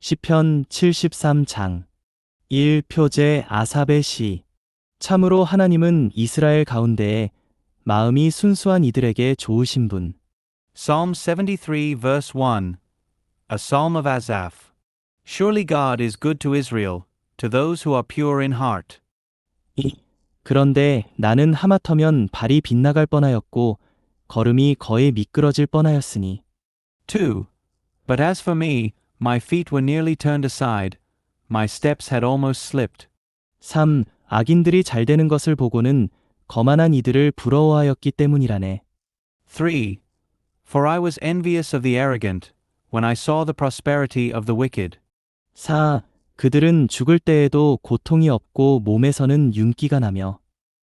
시편 73장 1표제 아삽의 시. 참으로 하나님은 이스라엘 가운데에 마음이 순수한 이들에게 좋으신 분. Psalm 73 verse 1. A psalm of Asaph. Surely God is good to Israel, to those who are pure in heart. 2. 그런데 나는 하마터면 발이 빗나갈 뻔하였고 걸음이 거의 미끄러질 뻔하였으니. 2. But as for me, my feet were nearly turned aside, my steps had almost slipped. 3. 악인들이 잘 되는 것을 보고는 거만한 이들을 부러워하였기 때문이라네. 3. For I was envious of the arrogant, when I saw the prosperity of the wicked. 4. 그들은 죽을 때에도 고통이 없고 몸에서는 윤기가 나며.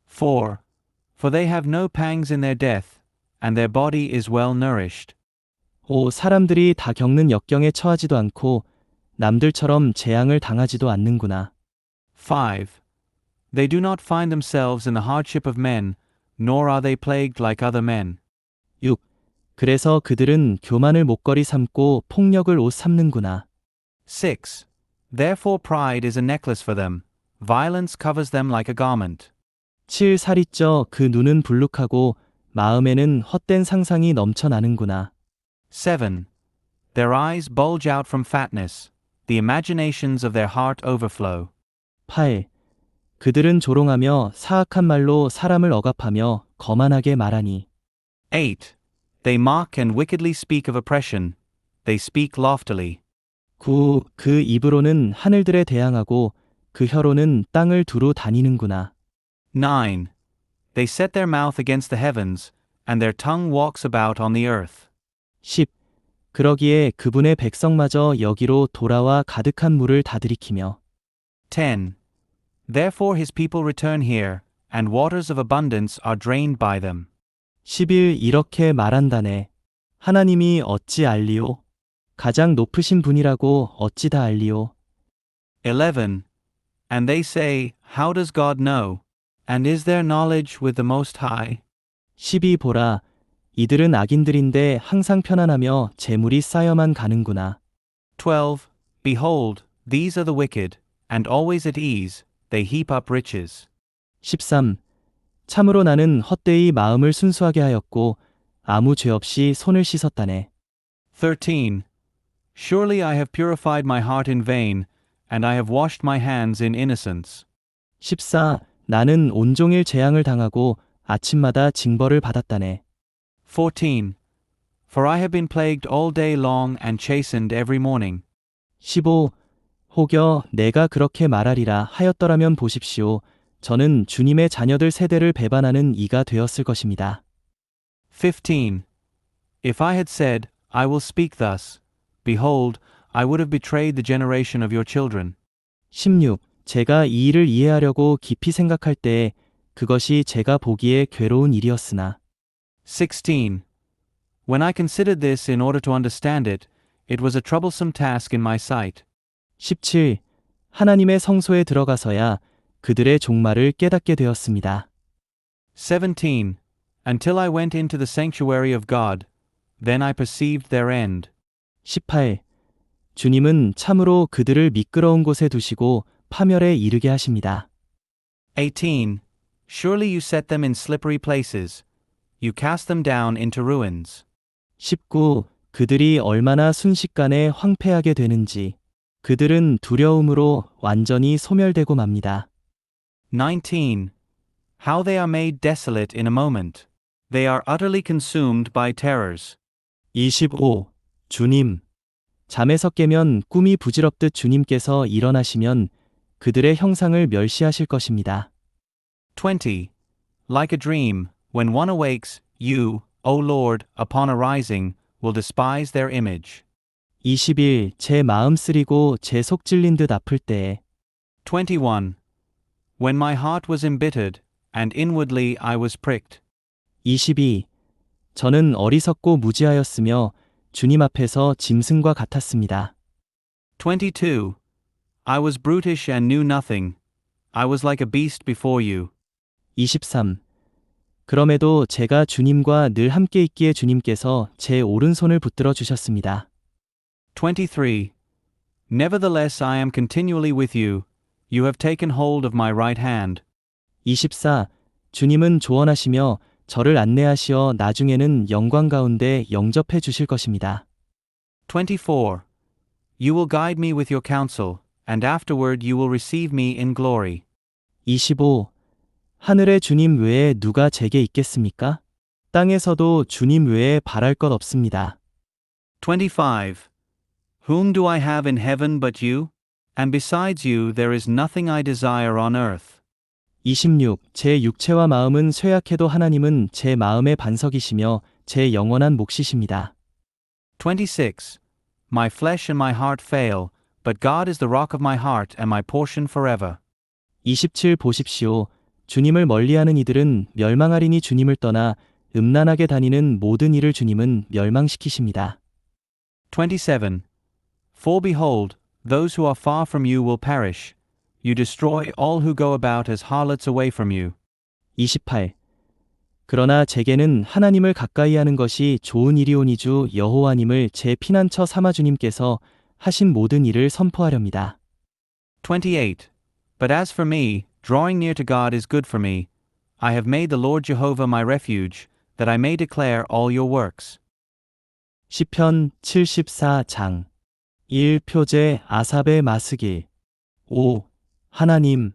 4. For they have no pangs in their death, and their body is well nourished. 5. 사람들이 다 겪는 역경에 처하지도 않고 남들처럼 재앙을 당하지도 않는구나. 5. They do not find themselves in the hardship of men, nor are they plagued like other men. 6. 그래서 그들은 교만을 목걸이 삼고 폭력을 옷 삼는구나. 6. Therefore pride is a necklace for them, violence covers them like a garment. 7. 살이 쪄 그 눈은 불룩하고 마음에는 헛된 상상이 넘쳐나는구나. 7. Their eyes bulge out from fatness, the imaginations of their heart overflow. 8. 그들은 조롱하며 사악한 말로 사람을 억압하며 거만하게 말하니. 8. They mock and wickedly speak of oppression, they speak loftily. 9. 그 입으로는 하늘들에 대항하고 그 혀로는 땅을 두루 다니는구나. 9. They set their mouth against the heavens, and their tongue walks about on the earth. 10. 그러기에 그분의 백성마저 여기로 돌아와 가득한 물을 다 들이키며. 10. Therefore his people return here, and waters of abundance are drained by them. 11. 이렇게 말한다네. 하나님이 어찌 알리오? 가장 높으신 분이라고 어찌 다 알리오? 11. And they say, How does God know? And is there knowledge with the Most High? 12. 보라. 이들은 악인들인데 항상 편안하며 재물이 쌓여만 가는구나. 12. Behold, these are the wicked, and always at ease, they heap up riches. 13. 참으로 나는 헛되이 마음을 순수하게 하였고 아무 죄 없이 손을 씻었다네. 13. Surely I have purified my heart in vain, and I have washed my hands in innocence. 14. 나는 온종일 재앙을 당하고 아침마다 징벌을 받았다네. 14. For I have been plagued all day long and chastened every morning. 15. 혹여 내가 그렇게 말하리라 하였더라면 보십시오. 저는 주님의 자녀들 세대를 배반하는 이가 되었을 것입니다. 15. If I had said, I will speak thus, behold, I would have betrayed the generation of your children. 16. 제가 이 일을 이해하려고 깊이 생각할 때에 그것이 제가 보기에 괴로운 일이었으나. 16. When I considered this in order to understand it, it was a troublesome task in my sight. 17. 하나님의 성소에 들어가서야 그들의 종말을 깨닫게 되었습니다. 17. Until I went into the sanctuary of God, then I perceived their end. 18. 주님은 참으로 그들을 미끄러운 곳에 두시고 파멸에 이르게 하십니다. 18. Surely you set them in slippery places. You cast them down into ruins. 19. 그들이 얼마나 순식간에 황폐하게 되는지. 그들은 두려움으로 완전히 소멸되고 맙니다. 19. How they are made desolate in a moment. They are utterly consumed by terrors. 25. 주님. 잠에서 깨면 꿈이 부질없듯 주님께서 일어나시면 그들의 형상을 멸시하실 것입니다. 20. Like a dream, when one awakes, you, O Lord, upon arising, will despise their image. 21. 제 마음 쓰리고 제 속 찔린 듯 아플 때에. 21. When my heart was embittered, and inwardly I was pricked. 22. 저는 어리석고 무지하였으며 주님 앞에서 짐승과 같았습니다. 22. I was brutish and knew nothing. I was like a beast before you. 23. 그럼에도 제가 주님과 늘 함께 있기에 주님께서 제 오른손을 붙들어 주셨습니다. 23. Nevertheless I am continually with you. You have taken hold of my right hand. 24. 주님은 조언하시며 저를 안내하시어 나중에는 영광 가운데 영접해 주실 것입니다. 24. You will guide me with your counsel, and afterward you will receive me in glory. 25. 하늘의 주님 외에 누가 제게 있겠습니까? 땅에서도 주님 외에 바랄 것 없습니다. 25. Whom do I have in heaven but you? And besides you there is nothing I desire on earth. 26. 제 육체와 마음은 쇠약해도 하나님은 제 마음의 반석이시며 제 영원한 몫이십니다. 26. My flesh and my heart fail, but God is the rock of my heart and my portion forever. 27. 보십시오. 주님을 멀리하는 이들은 멸망하리니 주님을 떠나 음란하게 다니는 모든 이를 주님은 멸망시키십니다. 27. For behold, those who are far from you will perish. You destroy all who go about as harlots away from you. 28. 그러나 제게는 하나님을 가까이 하는 것이 좋은 일이오니주 여호와님을 제 피난처 삼아 주님께서 하신 모든 일을 선포하렵니다. 28. But as for me, drawing near to God is good for me. I have made the Lord Jehovah my refuge, that I may declare all your works. 시편 74장 1. 표제 아삽의 마스길 5. 하나님,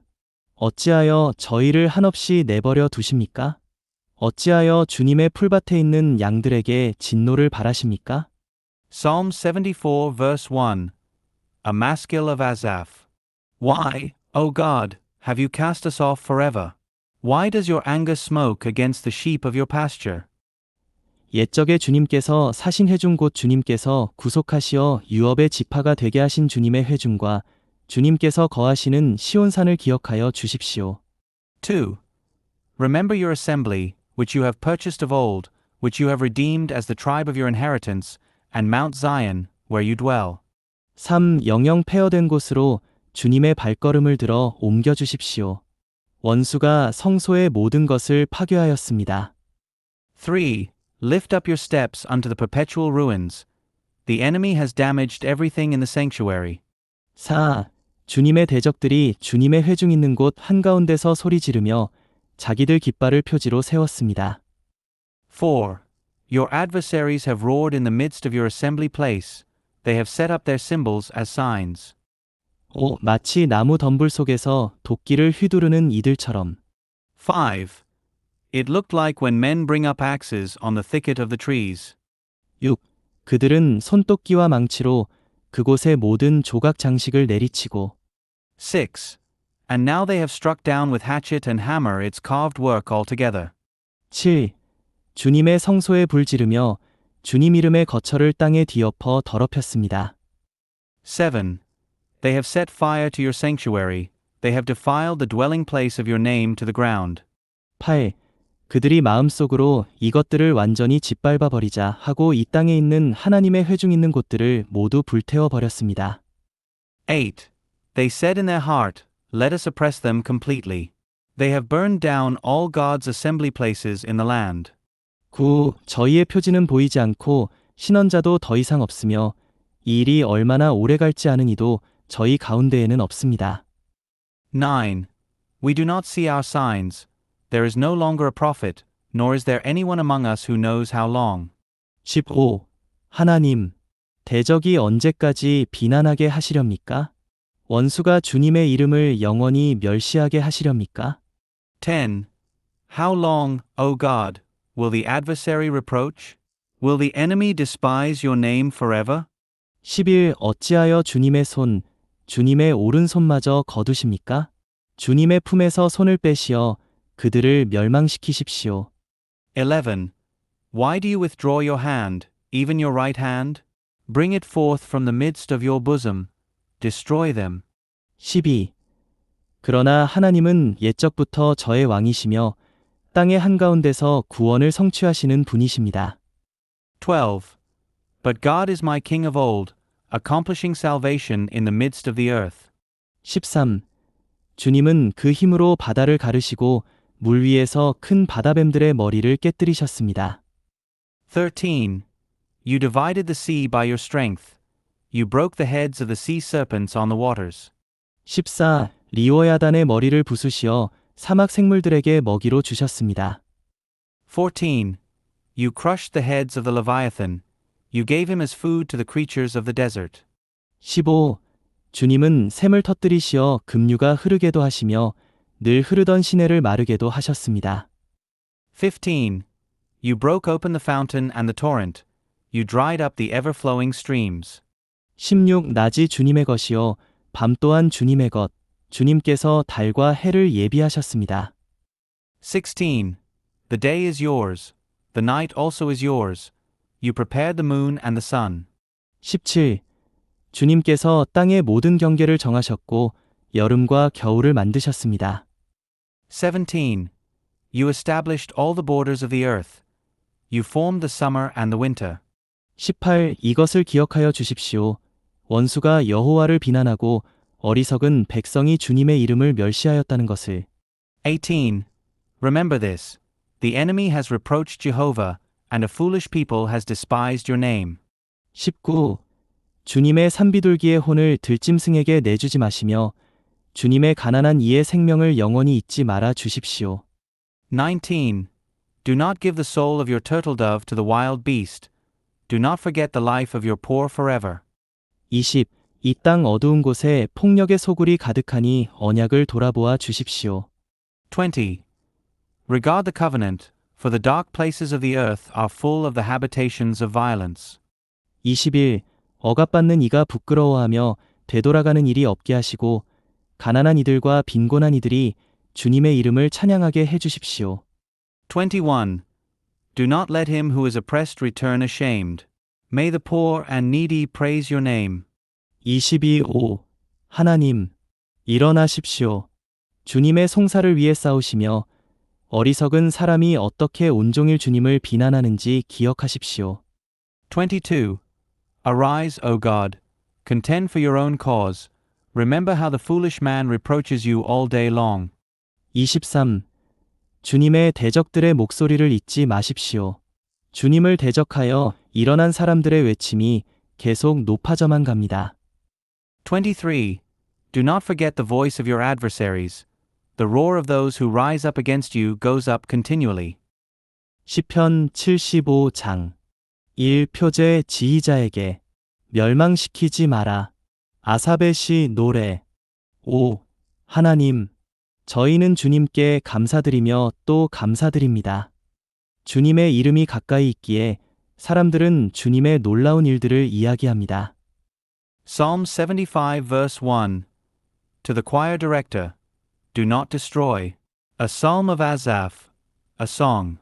어찌하여 저희를 한없이 내버려 두십니까? 어찌하여 주님의 풀밭에 있는 양들에게 진노를 바라십니까? Psalm 74 verse 1. A maskil of Asaph. Why, O God, have you cast us off forever? Why does your anger smoke against the sheep of your pasture? 옛적에 주님께서 사신 회중 곧 주님께서 구속하시어 유업의 지파가 되게 하신 주님의 회중과 주님께서 거하시는 시온산을 기억하여 주십시오. 2. Remember your assembly, which you have purchased of old, which you have redeemed as the tribe of your inheritance, and Mount Zion, where you dwell. 3. 영영 폐허된 곳으로 주님의 발걸음을 들어 옮겨 주십시오. 원수가 성소의 모든 것을 파괴하였습니다. 3. Lift up your steps unto the perpetual ruins. The enemy has damaged everything in the sanctuary. 4. 주님의 대적들이 주님의 회중 있는 곳 한가운데서 소리 지르며 자기들 깃발을 표지로 세웠습니다. 4. Your adversaries have roared in the midst of your assembly place. They have set up their symbols as signs. 5. 마치 나무 덤불 속에서 도끼를 휘두르는 이들처럼. 5. It looked like when men bring up axes on the thicket of the trees. 6. 그들은 손도끼와 망치로 그곳의 모든 조각 장식을 내리치고. 6. And now they have struck down with hatchet and hammer its carved work altogether. 7. 주님의 성소에 불 지르며 주님 이름의 거처를 땅에 뒤엎어 더럽혔습니다. 7. They have set fire to your sanctuary. They have defiled the dwelling place of your name to the ground. 8. 그들이 마음속으로 이것들을 완전히 짓밟아 버리자 하고 이 땅에 있는 하나님의 회중 있는 곳들을 모두 불태워 버렸습니다. 8. They said in their heart, Let us oppress them completely. They have burned down all God's assembly places in the land. 9. 저희의 표지는 보이지 않고 신원자도 더 이상 없으며 이 일이 얼마나 오래 갈지 아는 이도 저희 가운데에는 없습니다. 9. We do not see our signs. There is no longer a prophet, nor is there anyone among us who knows how long. 15. 하나님, 대적이 언제까지 비난하게 하시렵니까? 원수가 주님의 이름을 영원히 멸시하게 하시렵니까? 10. How long, O God, will the adversary reproach? Will the enemy despise your name forever? 11. 어찌하여 주님의 손, 주님의 오른손마저 거두십니까? 주님의 품에서 손을 빼시어 그들을 멸망시키십시오. 11. Why do you withdraw your hand, even your right hand? Bring it forth from the midst of your bosom. Destroy them. 12. 그러나 하나님은 옛적부터 저의 왕이시며 땅의 한가운데서 구원을 성취하시는 분이십니다. 12. But God is my King of old, accomplishing salvation in the midst of the earth. 13. 주님은 그 힘으로 바다를 가르시고 물 위에서 큰 바다뱀들의 머리를 깨뜨리셨습니다. 13. You divided the sea by your strength. You broke the heads of the sea serpents on the waters. 14. 리오야단의 머리를 부수시어 사막 생물들에게 먹이로 주셨습니다. 14. You crushed the heads of the Leviathan. You gave him as food to the creatures of the desert. 15. 주님은 샘을 터뜨리시어 급류가 흐르게도 하시며 늘 흐르던 시내를 마르게도 하셨습니다. 15. You broke open the fountain and the torrent. You dried up the ever-flowing streams. 16. 낮이 주님의 것이요 밤 또한 주님의 것. 주님께서 달과 해를 예비하셨습니다. 16. The day is yours. The night also is yours. You prepared the moon and the sun. 17. 주님께서 땅의 모든 경계를 정하셨고 여름과 겨울을 만드셨습니다. 17. You established all the borders of the earth. You formed the summer and the winter. 18. 이것을 기억하여 주십시오. 원수가 여호와를 비난하고 어리석은 백성이 주님의 이름을 멸시하였다는 것을. 18. Remember this. The enemy has reproached Jehovah, and a foolish people has despised your name. 19. 주님의 산비둘기의 혼을 들짐승에게 내주지 마시며 주님의 가난한 이의 생명을 영원히 잊지 말아 주십시오. 19. Do not give the soul of your turtle dove to the wild beast. Do not forget the life of your poor forever. 20. 이 땅 어두운 곳에 폭력의 소굴이 가득하니 언약을 돌아보아 주십시오. 20. Regard the covenant, for the dark places of the earth are full of the habitations of violence. 21. 억압받는 이가 부끄러워하며 되돌아가는 일이 없게 하시고 가난한 이들과 빈곤한 이들이 주님의 이름을 찬양하게 해 주십시오. 21. Do not let him who is oppressed return ashamed. May the poor and needy praise your name. 22. 하나님, 일어나십시오. 주님의 송사를 위해 싸우시며 어리석은 사람이 어떻게 온종일 주님을 비난하는지 기억하십시오. 22. Arise, O God. Contend for your own cause. Remember how the foolish man reproaches you all day long. 23. 주님의 대적들의 목소리를 잊지 마십시오. 주님을 대적하여 일어난 사람들의 외침이 계속 높아져만 갑니다. 23. Do not forget the voice of your adversaries. The roar of those who rise up against you goes up continually. 시편 75장 1. 표제 지휘자에게 멸망시키지 마라. 아삽의 시 노래. 5. 하나님, 저희는 주님께 감사드리며 또 감사드립니다. 주님의 이름이 가까이 있기에 사람들은 주님의 놀라운 일들을 이야기합니다. Psalm 75 verse 1. To the choir director, do not destroy. A psalm of Asaph, a song.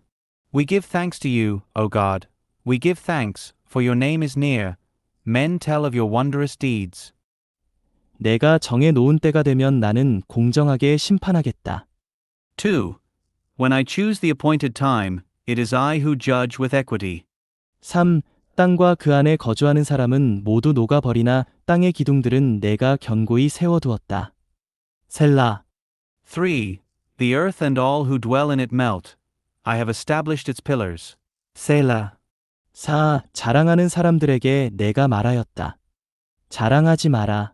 We give thanks to you, O God. We give thanks, for your name is near. Men tell of your wondrous deeds. 내가 정해 놓은 때가 되면 나는 공정하게 심판하겠다. 2. When I choose the appointed time, it is I who judge with equity. 3. 땅과 그 안에 거주하는 사람은 모두 녹아버리나 땅의 기둥들은 내가 견고히 세워두었다. 셀라. 3. The earth and all who dwell in it melt. I have established its pillars. 셀라. 4. 자랑하는 사람들에게 내가 말하였다. 자랑하지 마라.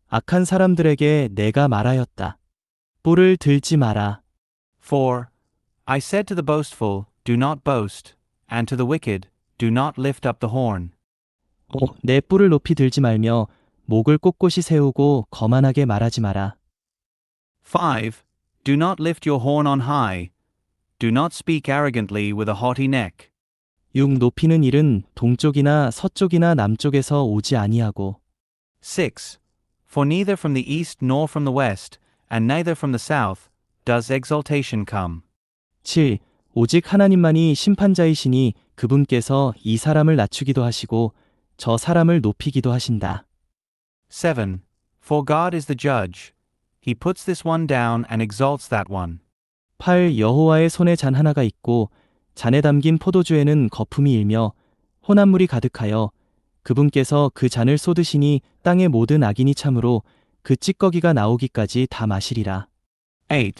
악한 사람들에게 내가 말하였다. 뿔을 들지 마라. 4. I said to the boastful, do not boast, and to the wicked, do not lift up the horn. 내 뿔을 높이 들지 말며 목을 꼿꼿이 세우고 거만하게 말하지 마라. 5. Do not lift your horn on high. Do not speak arrogantly with a haughty neck. 6. 높이는 일은 동쪽이나 서쪽이나 남쪽에서 오지 아니하고. 6. For neither from the east nor from the west, and neither from the south, does exaltation come. 7. 오직 하나님만이 심판자이시니 그분께서 이 사람을 낮추기도 하시고 저 사람을 높이기도 하신다. 7. For God is the judge. He puts this one down and exalts that one. 8. 여호와의 손에 잔 하나가 있고 잔에 담긴 포도주에는 거품이 일며 혼합물이 가득하여 그분께서 그 잔을 쏟으시니 땅의 모든 악인이 참으로 그 찌꺼기가 나오기까지 다 마시리라. 8.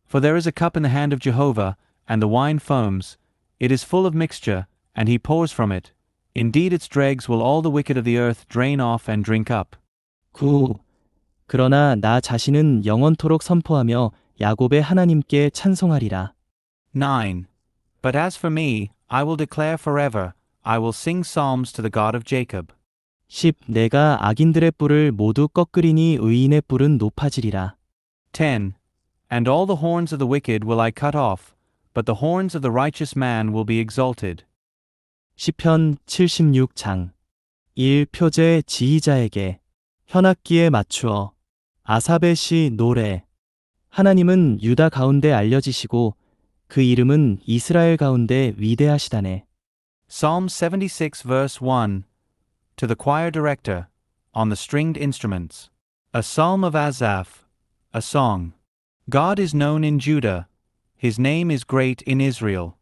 For there is a cup in the hand of Jehovah, and the wine foams. It is full of mixture, and he pours from it. Indeed its dregs will all the wicked of the earth drain off and drink up. 9. 그러나 나 자신은 영원토록 선포하며 야곱의 하나님께 찬송하리라. 9. But as for me, I will declare forever, I will sing psalms to the God of Jacob. 10. 내가 악인들의 뿔을 모두 꺾으리니 의인의 뿔은 높아지리라. 10. And all the horns of the wicked will I cut off, but the horns of the righteous man will be exalted. 시편 76장 1. 표제 지휘자에게 현악기에 맞추어 아삽의 시 노래. 하나님은 유다 가운데 알려지시고 그 이름은 이스라엘 가운데 위대하시다네. Psalm 76 verse 1. To the choir director, on the stringed instruments. A psalm of Asaph, a song. God is known in Judah, his name is great in Israel.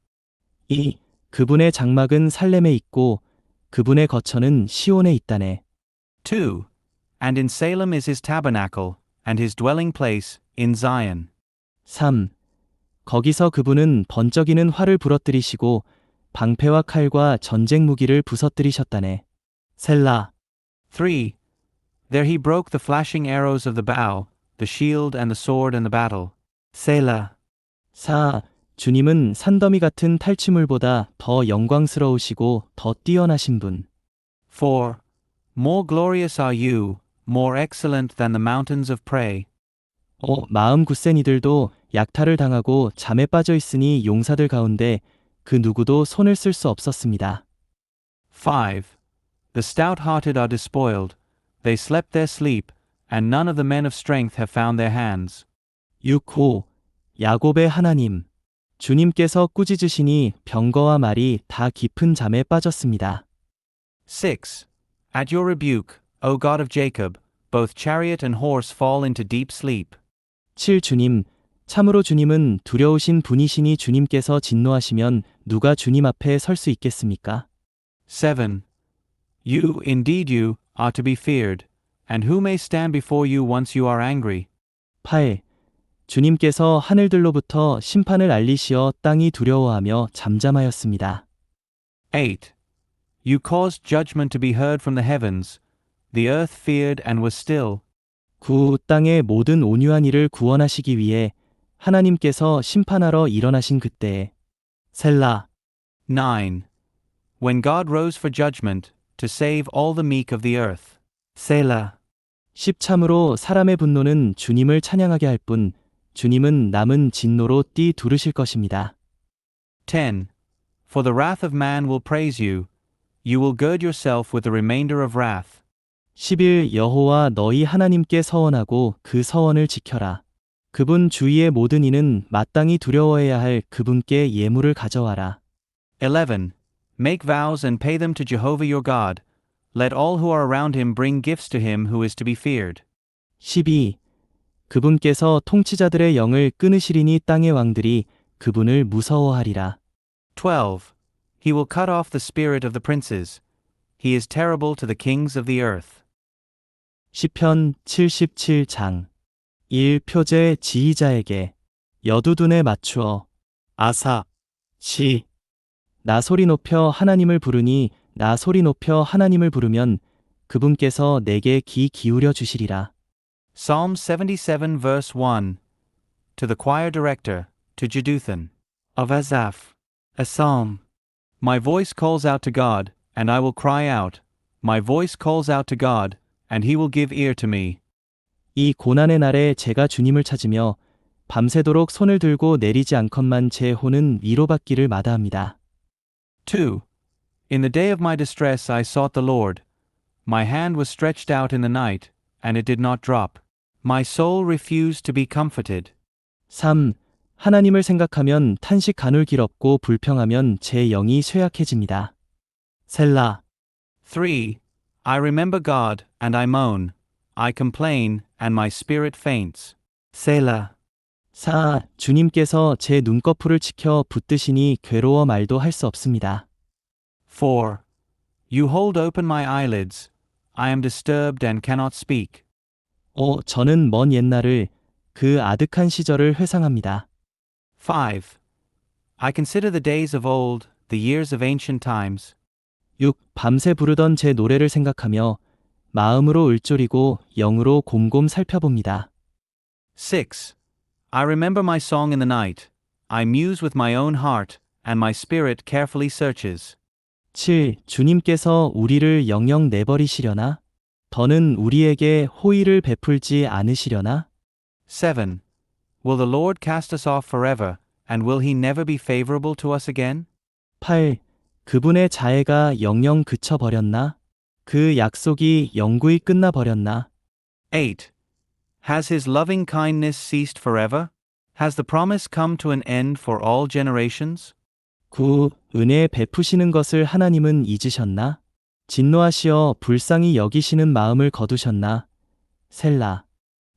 2. 그분의 장막은 살렘에 있고 그분의 거처는 시온에 있다네. 2. And in Salem is his tabernacle, and his dwelling place, in Zion. 3. 거기서 그분은 번쩍이는 활을 부러뜨리시고 방패와 칼과 전쟁 무기를 부서뜨리셨다네. 셀라. 3. There he broke the flashing arrows of the bow, the shield and the sword and the battle. 셀라. 4. 주님은 산더미 같은 탈취물보다 더 영광스러우시고 더 뛰어나신 분. 4. More glorious are you, more excellent than the mountains of prey. 마음 굳센 이들도 약탈을 당하고 잠에 빠져 있으니 용사들 가운데 그 누구도 손을 쓸 수 없었습니다. 5. The stout-hearted are despoiled, they slept their sleep, and none of the men of strength have found their hands. 6. 야곱의 하나님. 주님께서 꾸짖으시니 병거와 말이 다 깊은 잠에 빠졌습니다. 6. At your rebuke, O God of Jacob, both chariot and horse fall into deep sleep. 7. 주님. 참으로 주님은 두려우신 분이시니 주님께서 진노하시면 누가 주님 앞에 설 수 있겠습니까? 7. You, indeed you, are to be feared, and who may stand before you once you are angry? 8. 주님께서 하늘들로부터 심판을 알리시어 땅이 두려워하며 잠잠하였습니다. 8. You caused judgment to be heard from the heavens, the earth feared and was still. 9. 땅의 모든 온유한 일을 구원하시기 위해 하나님께서 심판하러 일어나신 그때에 셀라. 9. When God rose for judgment, to save all the meek of the earth. 셀라. 10. 참으로 사람의 분노는 주님을 찬양하게 할 뿐 주님은 남은 진노로 띠 두르실 것입니다. 10. For the wrath of man will praise you, you will gird yourself with the remainder of wrath. 11. 여호와 너희 하나님께 서원하고 그 서원을 지켜라. 그분 주위의 모든 이는 마땅히 두려워해야 할 그분께 예물을 가져와라. 11. Make vows and pay them to Jehovah your God. Let all who are around him bring gifts to him who is to be feared. 12. 그분께서 통치자들의 영을 끊으시리니 땅의 왕들이 그분을 무서워하리라. 12. He will cut off the spirit of the princes. He is terrible to the kings of the earth. 시편 77장 1. 표제 지휘자에게 여두둔에 맞추어 아사 시. 나 소리 높여 하나님을 부르니 나 소리 높여 하나님을 부르면 그분께서 내게 귀 기울여 주시리라. Psalm 77 verse 1. To the choir director, to Jeduthun, of Asaph, a psalm. My voice calls out to God, and I will cry out. My voice calls out to God, and he will give ear to me. 이 고난의 날에 제가 주님을 찾으며 밤새도록 손을 들고 내리지 않건만 제 혼은 위로받기를 마다합니다. 2. In the day of my distress I sought the Lord. My hand was stretched out in the night, and it did not drop. My soul refused to be comforted. 3. 하나님을 생각하면 탄식 가눌 길 없고 불평하면 제 영이 쇠약해집니다. 셀라. 3. I remember God, and I moan. I complain, and my spirit faints. 셀라. 4. 주님께서 제 눈꺼풀을 지켜 붙드시니 괴로워 말도 할 수 없습니다. 4. You hold open my eyelids. I am disturbed and cannot speak. 저는 먼 옛날을 그 아득한 시절을 회상합니다. 5. I consider the days of old, the years of ancient times. 6. 밤새 부르던 제 노래를 생각하며 마음으로 을조리고 영으로 곰곰 살펴봅니다. 6. I remember my song in the night. I muse with my own heart, and my spirit carefully searches. 7. 주님께서 우리를 영영 내버리시려나? 더는 우리에게 호의를 베풀지 않으시려나? 7. Will the Lord cast us off forever, and will he never be favorable to us again? 8. 그분의 자애가 영영 그쳐버렸나? 그 약속이 영구히 끝나버렸나? 8. Has his loving kindness ceased forever? Has the promise come to an end for all generations? 9. 은혜 베푸시는 것을 하나님은 잊으셨나? 진노하시어 불쌍히 여기시는 마음을 거두셨나? 셀라.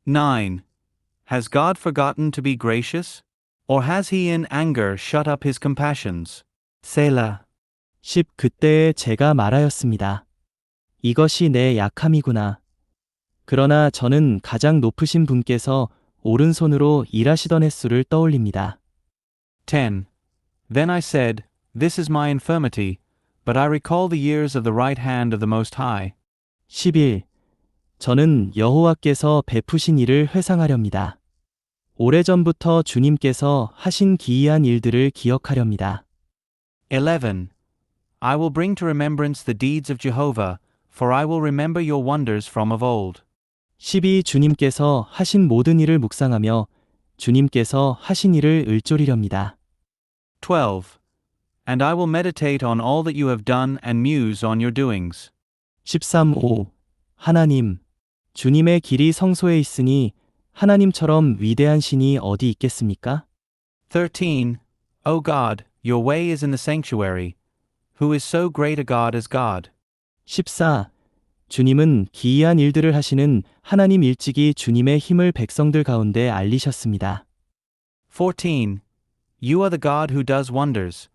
9. Has God forgotten to be gracious? Or has he in anger shut up his compassions? 셀라. 10. 그때에 제가 말하였습니다. 이것이 내 약함이구나. 그러나 저는 가장 높으신 분께서 오른손으로 일하시던 횟수를 떠올립니다. 10. Then I said, This is my infirmity, but I recall the years of the right hand of the Most High. 11. 저는 여호와께서 베푸신 일을 회상하렵니다. 오래전부터 주님께서 하신 기이한 일들을 기억하렵니다. 11. I will bring to remembrance the deeds of Jehovah, for I will remember your wonders from of old. 12. 주님께서 하신 모든 일을 묵상하며 주님께서 하신 일을 을조리렵니다. 12. And I will meditate on all that you have done and muse on your doings. 13. 5. 하나님, 주님의 길이 성소에 있으니 하나님처럼 위대한 신이 어디 있겠습니까? 13. O God, your way is in the sanctuary. Who is so great a God as God? 14. 주님은 기이한 일들을 하시는 하나님 일찍이 주님의 힘을 백성들 가운데 알리셨습니다. 14. You are the God who does wonders.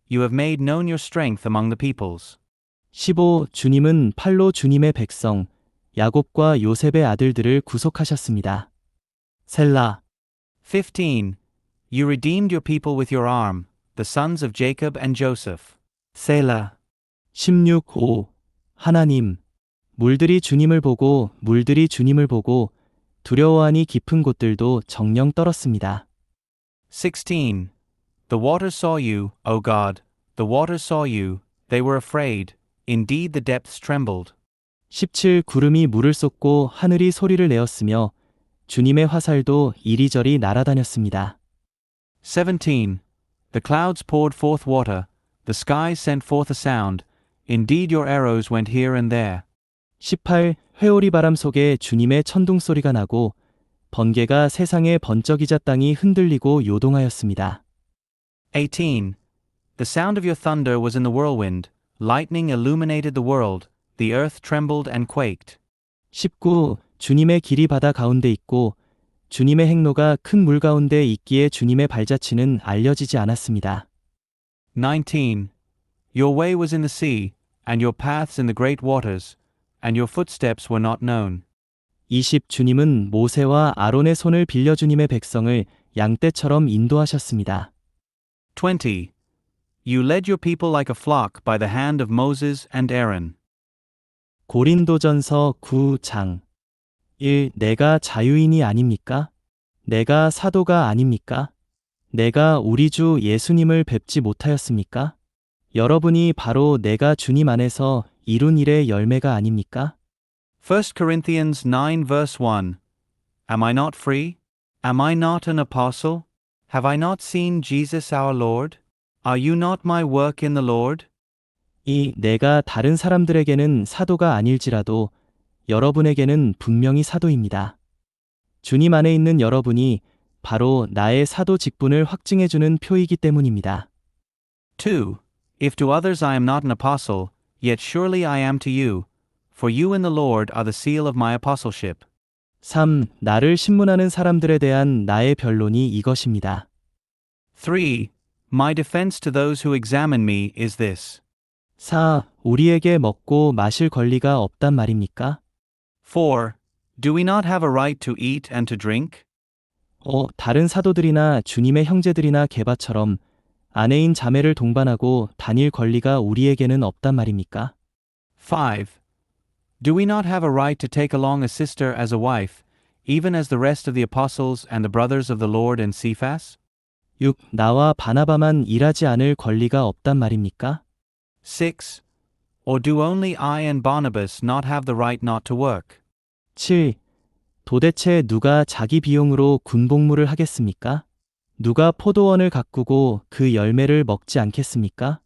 You have made known your strength among the peoples. 15. 주님은 팔로 주님의 백성, 야곱과 요셉의 아들들을 구속하셨습니다. 셀라. 15. You redeemed your people with your arm, the sons of Jacob and Joseph. 셀라. 16. 5. 하나님, 물들이 주님을 보고 두려워하니 깊은 곳들도 정령 떨었습니다. 16. The waters saw you, O God, the waters saw you, they were afraid, indeed the depths trembled. 17. 구름이 물을 쏟고 하늘이 소리를 내었으며 주님의 화살도 이리저리 날아다녔습니다. 17. The clouds poured forth water, the skies sent forth a sound, indeed your arrows went here and there. 18. 회오리 바람 속에 주님의 천둥 소리가 나고 번개가 세상에 번쩍이자 땅이 흔들리고 요동하였습니다. 18. The sound of your thunder was in the whirlwind, lightning illuminated the world, the earth trembled and quaked. 19. 주님의 길이 바다 가운데 있고 주님의 행로가 큰 물 가운데 있기에 주님의 발자취는 알려지지 않았습니다. 19. Your way was in the sea, and your paths in the great waters, and your footsteps were not known. 20. 주님은 모세와 아론의 손을 빌려 주님의 백성을 양떼처럼 인도하셨습니다. 20. You led your people like a flock by the hand of Moses and Aaron. 고린도전서 9장 1. 내가 자유인이 아닙니까? 내가 사도가 아닙니까? 내가 우리 주 예수님을 뵙지 못하였습니까? 여러분이 바로 내가 주님 안에서 이룬 일의 열매가 아닙니까? 1 Corinthians 9 verse 1. Am I not free? Am I not an apostle? Have I not seen Jesus our Lord? Are you not my work in the Lord? 2. 내가 다른 사람들에게는 사도가 아닐지라도 여러분에게는 분명히 사도입니다. 주님 안에 있는 여러분이 바로 나의 사도 직분을 확증해주는 표이기 때문입니다. 2. If to others I am not an apostle, yet surely I am to you, for you in the Lord are the seal of my apostleship. 3. 나를 신문하는 사람들에 대한 나의 변론이 이것입니다. 3. My defense to those who examine me is this. 4. 우리에게 먹고 마실 권리가 없단 말입니까? 4. Do we not have a right to eat and to drink? 다른 사도들이나 주님의 형제들이나 게바처럼 아내인 자매를 동반하고 다닐 권리가 우리에게는 없단 말입니까? 5. Do we not have a right to take along a sister as a wife, even as the rest of the apostles and the brothers of the Lord and Cephas? 6. 나와 바나바만 일하지 않을 권리가 없단 말입니까? 6. Or do only I and Barnabas not have the right not to work? 7. 도대체 누가 자기 비용으로 군복무를 하겠습니까? 누가 포도원을 가꾸고 그 열매를 먹지 않겠습니까?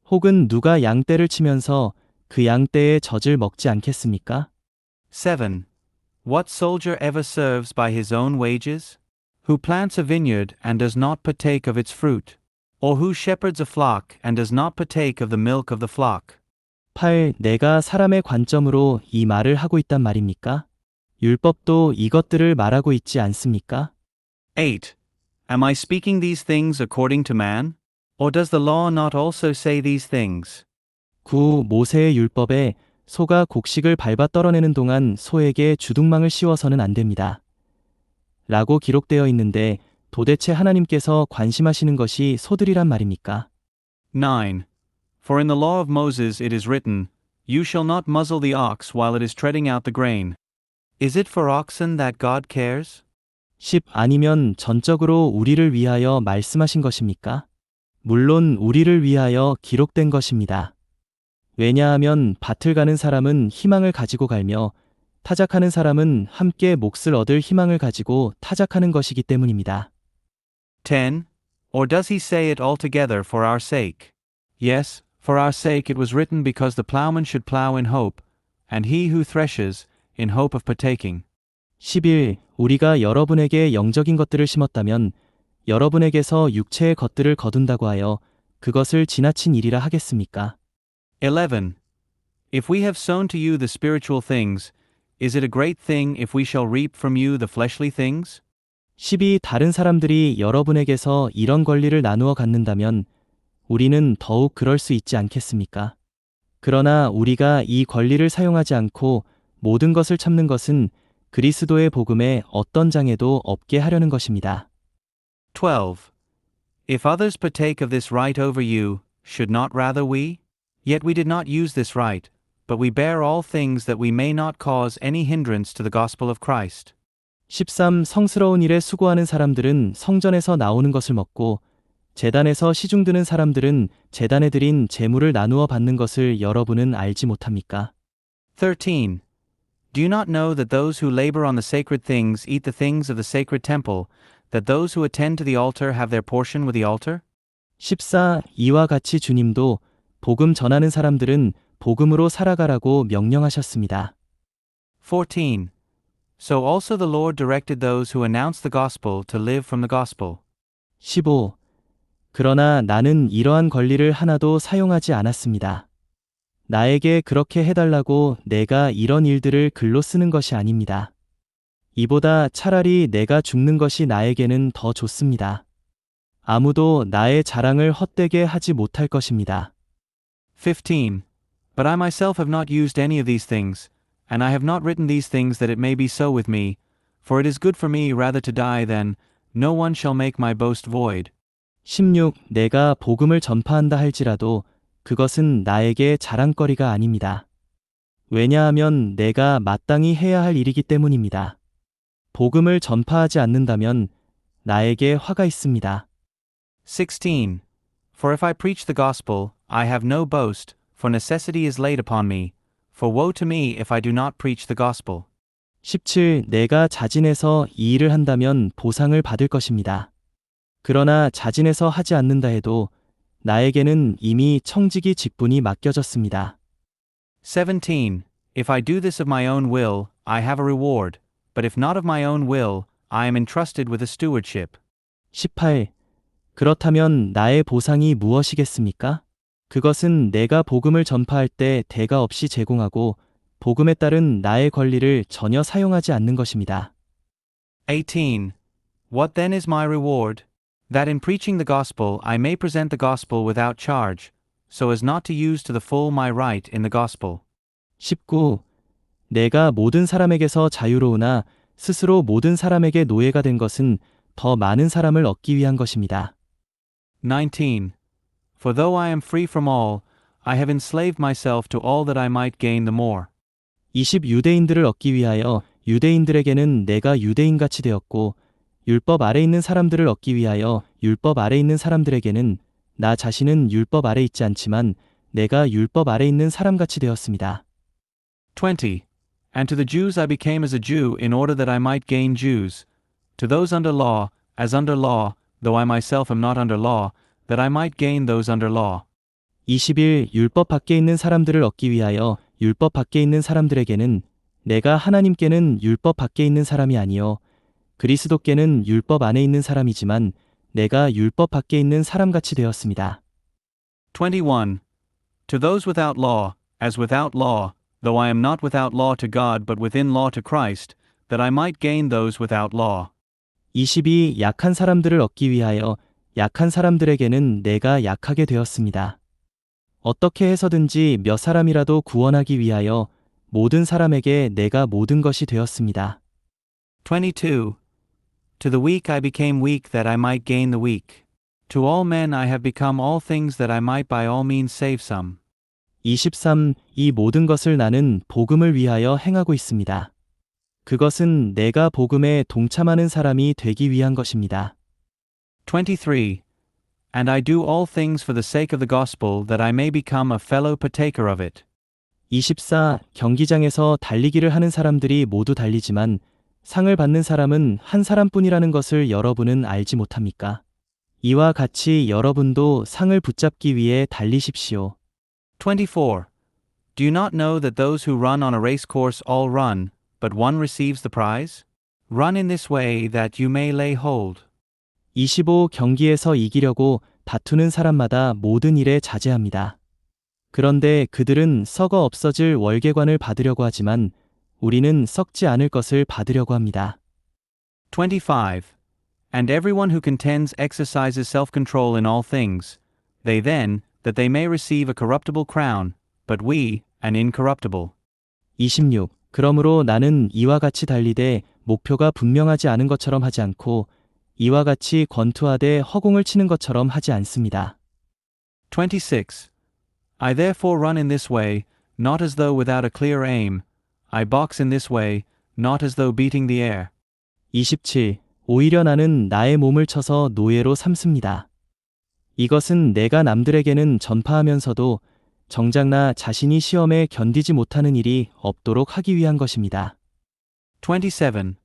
혹은 누가 양떼를 치면서 그 양떼의 젖을 먹지 않겠습니까? 7. What soldier ever serves by his own wages? Who plants a vineyard and does not partake of its fruit? Or who shepherds a flock and does not partake of the milk of the flock? 8. 내가 사람의 관점으로 이 말을 하고 있단 말입니까? 율법도 이것들을 말하고 있지 않습니까? 8. Am I speaking these things according to man? Or does the law not also say these things? 9. 모세의 율법에 소가 곡식을 밟아 떨어내는 동안 소에게 주둥망을 씌워서는 안 됩니다. 라고 기록되어 있는데 도대체 하나님께서 관심하시는 것이 소들이란 말입니까? 9. For in the law of Moses it is written, You shall not muzzle the ox while it is treading out the grain. Is it for oxen that God cares? 10. 아니면 전적으로 우리를 위하여 말씀하신 것입니까? 물론 우리를 위하여 기록된 것입니다. 왜냐하면 밭을 가는 사람은 희망을 가지고 갈며 타작하는 사람은 함께 몫을 얻을 희망을 가지고 타작하는 것이기 때문입니다. 10. Or does he say it altogether for our sake? Yes, for our sake it was written because the plowman should plow in hope, and he who threshes, in hope of partaking. 11. 우리가 여러분에게 영적인 것들을 심었다면 여러분에게서 육체의 것들을 거둔다고 하여 그것을 지나친 일이라 하겠습니까? 11. If we have sown to you the spiritual things, is it a great thing if we shall reap from you the fleshly things? 12. 다른 사람들이 여러분에게서 이런 권리를 나누어 갖는다면 우리는 더욱 그럴 수 있지 않겠습니까? 그러나 우리가 이 권리를 사용하지 않고 모든 것을 참는 것은 그리스도의 복음에 어떤 장애도 없게 하려는 것입니다. 12. If others partake of this right over you, should not rather we? Yet we did not use this right, but we bear all things that we may not cause any hindrance to the gospel of Christ. 13. 성스러운 일에 수고하는 사람들은 성전에서 나오는 것을 먹고 제단에서 시중드는 사람들은 제단에 드린 제물을 나누어 받는 것을 여러분은 알지 못합니까? 13. Do you not know that those who labor on the sacred things eat the things of the sacred temple, that those who attend to the altar have their portion with the altar? 14. 이와 같이 주님도 복음 전하는 사람들은 복음으로 살아가라고 명령하셨습니다. 14. So also the Lord directed those who announce the gospel to live from the gospel. 15. 그러나 나는 이러한 권리를 하나도 사용하지 않았습니다. 나에게 그렇게 해달라고 내가 이런 일들을 글로 쓰는 것이 아닙니다. 이보다 차라리 내가 죽는 것이 나에게는 더 좋습니다. 아무도 나의 자랑을 헛되게 하지 못할 것입니다. 15. But I myself have not used any of these things, and I have not written these things that it may be so with me, for it is good for me rather to die than, no one shall make my boast void. 16. 내가 복음을 전파한다 할지라도 그것은 나에게 자랑거리가 아닙니다. 왜냐하면 내가 마땅히 해야 할 일이기 때문입니다. 복음을 전파하지 않는다면 나에게 화가 있습니다. 16. For if I preach the gospel, I have no boast, for necessity is laid upon me, for woe to me if I do not preach the gospel. 17. 내가 자진해서 이 일을 한다면 보상을 받을 것입니다. 그러나 자진해서 하지 않는다 해도 나에게는 이미 청지기 직분이 맡겨졌습니다. 17. If I do this of my own will, I have a reward, but if not of my own will, I am entrusted with a stewardship. 18. 그렇다면 나의 보상이 무엇이겠습니까? 그것은 내가 복음을 전파할 때 대가 없이 제공하고 복음에 따른 나의 권리를 전혀 사용하지 않는 것입니다. 18. What then is my reward? That in preaching the gospel I may present the gospel without charge, so as not to use to the full my right in the gospel. 19. 내가 모든 사람에게서 자유로우나 스스로 모든 사람에게 노예가 된 것은 더 많은 사람을 얻기 위한 것입니다. 19. For though I am free from all, I have enslaved myself to all that I might gain the more. 20. 유대인들을 얻기 위하여 유대인들에게는 내가 유대인같이 되었고 율법 아래 있는 사람들을 얻기 위하여 율법 아래 있는 사람들에게는 나 자신은 율법 아래 있지 않지만 내가 율법 아래 있는 사람같이 되었습니다. 20. And to the Jews I became as a Jew in order that I might gain Jews. To those under law, as under law, though I myself am not under law, that I might gain those under law. 21. 율법 밖에 있는 사람들을 얻기 위하여 율법 밖에 있는 사람들에게는 내가 하나님께는 율법 밖에 있는 사람이 아니요 그리스도께는 율법 안에 있는 사람이지만 내가 율법 밖에 있는 사람같이 되었습니다. 21. To those without law, as without law, though I am not without law to God but within law to Christ, that I might gain those without law. 22. 약한 사람들을 얻기 위하여 약한 사람들에게는 내가 약하게 되었습니다. 어떻게 해서든지 몇 사람이라도 구원하기 위하여 모든 사람에게 내가 모든 것이 되었습니다. 22. To the weak I became weak that I might gain the weak. To all men I have become all things that I might by all means save some. 23. 이 모든 것을 나는 복음을 위하여 행하고 있습니다. 그것은 내가 복음에 동참하는 사람이 되기 위한 것입니다. 23. And I do all things for the sake of the gospel that I may become a fellow partaker of it. 24. 경기장에서 달리기를 하는 사람들이 모두 달리지만 상을 받는 사람은 한 사람뿐이라는 것을 여러분은 알지 못합니까? 이와 같이 여러분도 상을 붙잡기 위해 달리십시오. 24. Do you not know that those who run on a race course all run, but one receives the prize? Run in this way that you may lay hold. 25. 경기에서 이기려고 다투는 사람마다 모든 일에 자제합니다. 그런데 그들은 썩어 없어질 월계관을 받으려고 하지만 우리는 썩지 않을 것을 받으려고 합니다. 25. And everyone who contends exercises self-control in all things. They then, that they may receive a corruptible crown, but we, an incorruptible. 26. 그러므로 나는 이와 같이 달리되 목표가 분명하지 않은 것처럼 하지 않고 이와 같이 권투하되 허공을 치는 것처럼 하지 않습니다. 26. I therefore run in this way, not as though without a clear aim. I box in this way, not as though beating the air. 27. 오히려 나는 나의 몸을 쳐서 노예로 삼습니다. 이것은 내가 남들에게는 전파하면서도 정작 나 자신이 시험에 견디지 못하는 일이 없도록 하기 위한 것입니다. 27.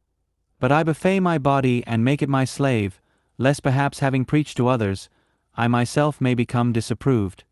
But I buffet my body and make it my slave, lest perhaps having preached to others, I myself may become disapproved.